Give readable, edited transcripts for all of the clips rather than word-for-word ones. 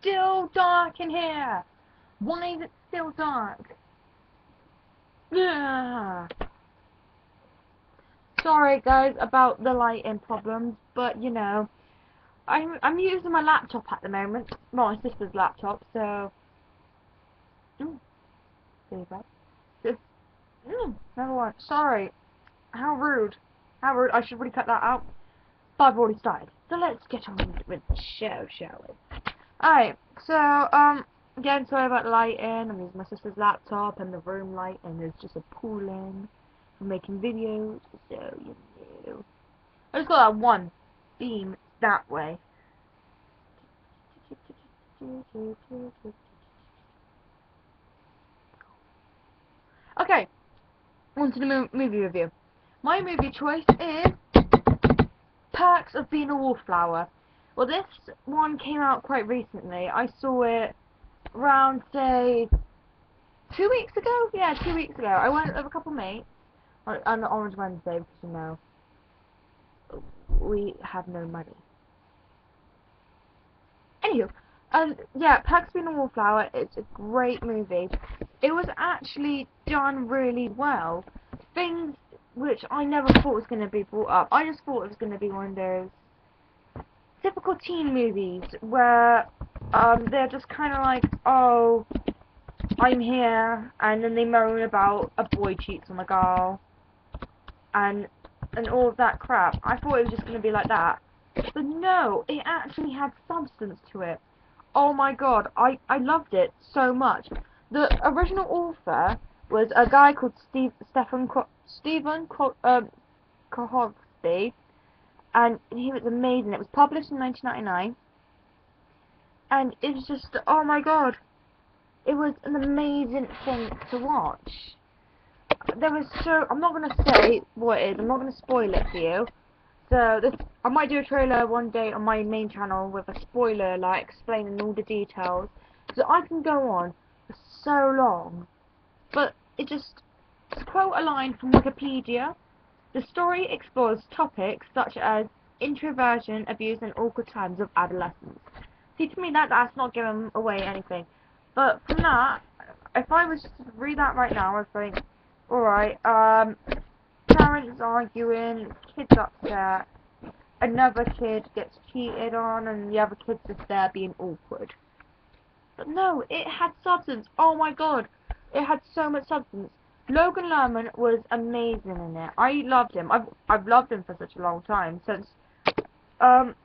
still dark in here? Why is it still dark? Yeah. Sorry guys about the lighting problems, but you know, I'm using my laptop at the moment. Well, my sister's laptop, so. There you go. Never mind. Sorry. How rude. How rude. I should really cut that out. But I've already started. So let's get on with the show, shall we? Alright, so, again, sorry about the lighting. I'm using my sister's laptop, and the room lighting is just appalling for making videos, so, you know. I just got that one beam that way. Okay, on to the movie review. My movie choice is Perks of Being a Wallflower. Well, this one came out quite recently. I saw it around, say, 2 weeks ago? Yeah, 2 weeks ago. I went with a couple of mates on the Orange Wednesday because, you know, we have no money. Anywho, yeah, Perks of Being a Wallflower, it's a great movie. It was actually done really well. Things which I never thought was going to be brought up. I just thought it was going to be one of those typical teen movies where they're just kind of like, oh, I'm here, and then they moan about a boy cheats on a girl, and all of that crap. I thought it was just going to be like that, but no, it actually had substance to it. Oh my god, I loved it so much. The original author was a guy called Stephen Kohovsky, and he was amazing. It was published in 1999, and it was just, oh my god, it was an amazing thing to watch. There was I'm not going to say what it is, I'm not going to spoil it for you. So, I might do a trailer one day on my main channel with a spoiler, like, explaining all the details. So I can go on for so long. But, to quote a line from Wikipedia, the story explores topics such as introversion, abuse, and awkward times of adolescence. See, to me, that's not giving away anything. But from that, if I was to read that right now, I'd think, alright, parents arguing, kids upset, another kid gets cheated on, and the other kid's just there being awkward. But no, it had substance. Oh my god, it had so much substance. Logan Lerman was amazing in it. I loved him. I've loved him for such a long time, since what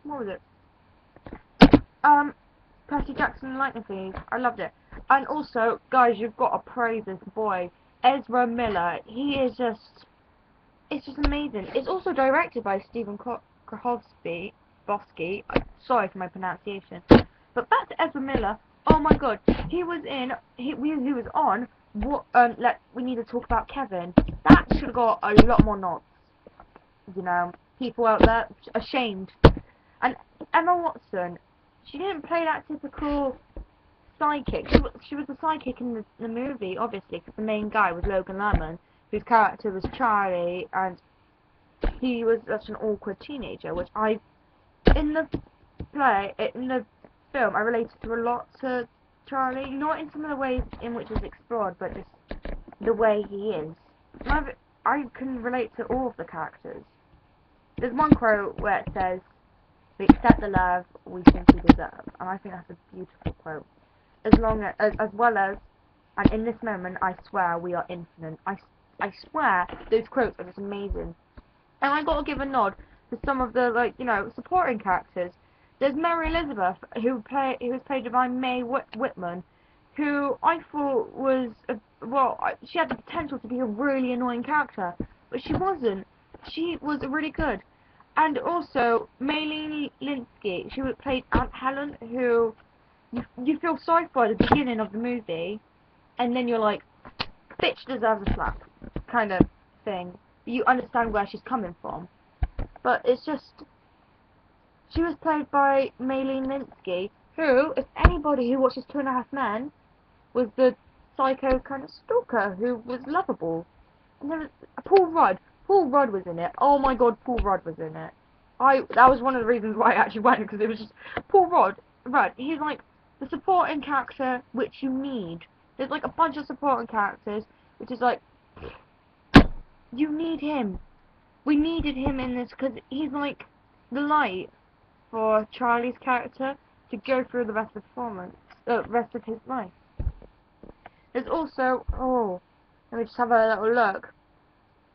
was it? Percy Jackson and Lightning Thieves. I loved it. And also, guys, you've got to praise this boy, Ezra Miller. He is it's just amazing. It's also directed by Stephen Kohovsky. Sorry for my pronunciation. But back to Ezra Miller. Oh my god, he was on what? We need to talk about Kevin. That should have got a lot more nods. You know, people out there ashamed. And Emma Watson, she didn't play that typical sidekick. She was the sidekick in the movie, obviously, because the main guy was Logan Lerman, whose character was Charlie, and he was such an awkward teenager, which in the film, I related to a lot to Charlie, not in some of the ways in which it's explored, but just the way he is. I can relate to all of the characters. There's one quote where it says, "We accept the love we simply deserve," and I think that's a beautiful quote. As well as, and in this moment, I swear we are infinite. I swear those quotes are just amazing. And I gotta give a nod to some of the supporting characters. There's Mary Elizabeth, who was played by Mae Whitman, who I thought was she had the potential to be a really annoying character, but she wasn't. She was really good. And also Maylene Linsky, she played Aunt Helen, who you feel sorry for at the beginning of the movie, and then you're like, bitch deserves a slap, kind of thing. You understand where she's coming from. But it's just, she was played by Maylene Linsky, who, if anybody who watches 2.5 Men, was the psycho kind of stalker who was lovable. And there was Paul Rudd. Paul Rudd was in it. Oh my god, Paul Rudd was in it. That was one of the reasons why I actually went, because it was just Paul Rudd. right, he's like the supporting character which you need. There's like a bunch of supporting characters, which is like, you need him. We needed him in this because he's like the light for Charlie's character to go through the rest of the performance, rest of his life. There's also, oh, let me just have a little look.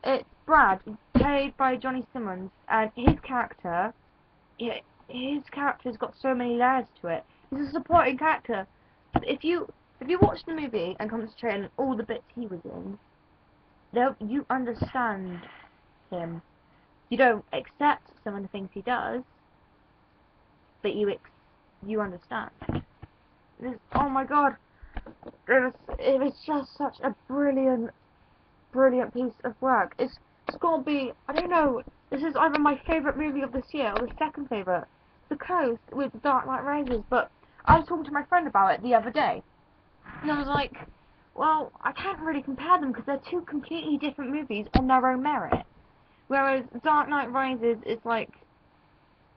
It's Brad, played by Johnny Simmons, and his character's got so many layers to it. He's a supporting character. If you watch the movie and concentrate on all the bits he was in, you understand him. You don't accept some of the things he does, but you understand. Oh my god, it was just such a brilliant piece of work. It's gonna be, I don't know, this is either my favourite movie of this year or the second favourite. The Coast with Dark Knight Rises, but I was talking to my friend about it the other day, and I was like, well, I can't really compare them because they're two completely different movies on their own merit. Whereas Dark Knight Rises is like,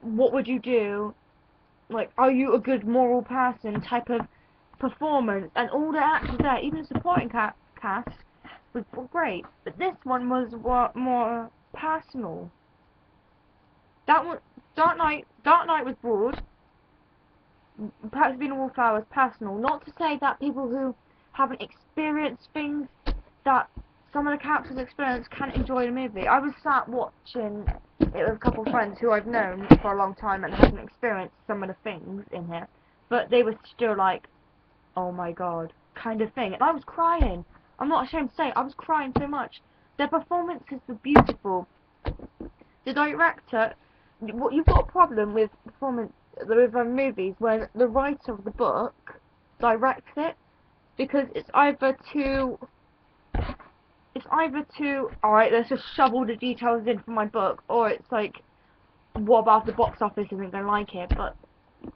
what would you do? Like, are you a good moral person type of performance, and all the actors there, even the supporting cast, was great. But this one was more personal. That one, Dark Knight was broad. Perhaps being a Wallflower was personal. Not to say that people who haven't experienced things that some of the characters experience can't enjoy the movie. I was sat watching it with a couple of friends who I've known for a long time and haven't experienced some of the things in here, but they were still like, oh my god, kind of thing. And I was crying. I'm not ashamed to say, I was crying so much. Their performances were beautiful. The director, you've got a problem with movies when the writer of the book directs it, because it's either too, alright, let's just shovel the details in for my book, or it's like, what about the box office isn't going to like it? But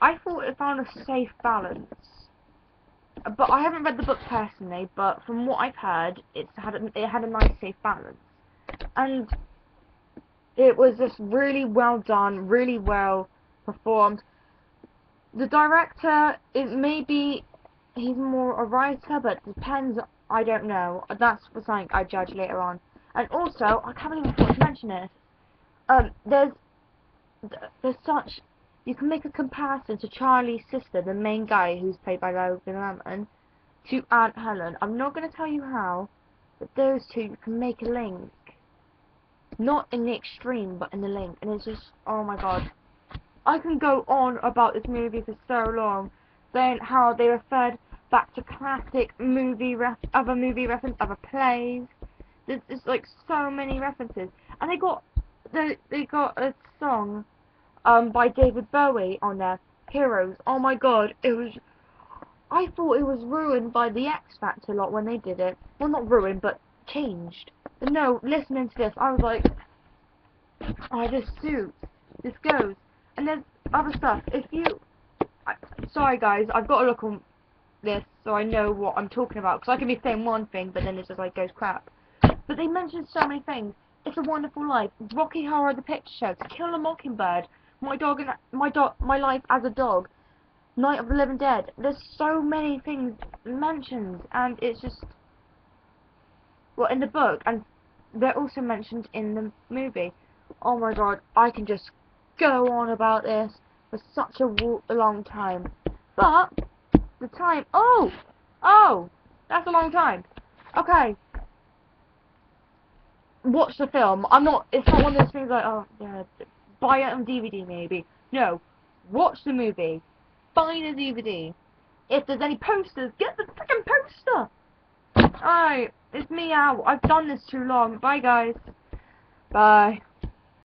I thought it found a safe balance. But I haven't read the book personally, but from what I've heard, it had a nice safe balance. And it was just really well done, really well performed. The director, maybe he's more a writer, but it depends, I don't know. That's something I judge later on. And also, I can't believe I forgot to mention this. There's such, you can make a comparison to Charlie's sister, the main guy who's played by Logan Lerman, to Aunt Helen. I'm not going to tell you how, but those two, you can make a link. Not in the extreme, but in the link. And it's just, oh my god. I can go on about this movie for so long, saying how they referred back to classic other movie references, other plays. There's like so many references, and they got a song by David Bowie on there, Heroes. Oh my god, I thought it was ruined by the X Factor lot when they did it. Well, not ruined, but changed. But no, listening to this, I was like, oh, this suits, this goes. And there's other stuff. Sorry guys, I've got to look on this so I know what I'm talking about, because I can be saying one thing, but then it just like goes crap. But they mentioned so many things. It's a Wonderful Life, Rocky Horror the Picture Show, To Kill a Mockingbird, My Life as a Dog, Night of the Living Dead. There's so many things mentioned, and it's just, well, in the book, and they're also mentioned in the movie. Oh my god, I can just go on about this for such a long time. But the time, oh, that's a long time. Okay, watch the film. It's not one of those things like, oh yeah, buy it on DVD maybe. No, watch the movie. Buy the DVD. If there's any posters, get the freaking poster. Alright, it's me out. I've done this too long. Bye guys. Bye.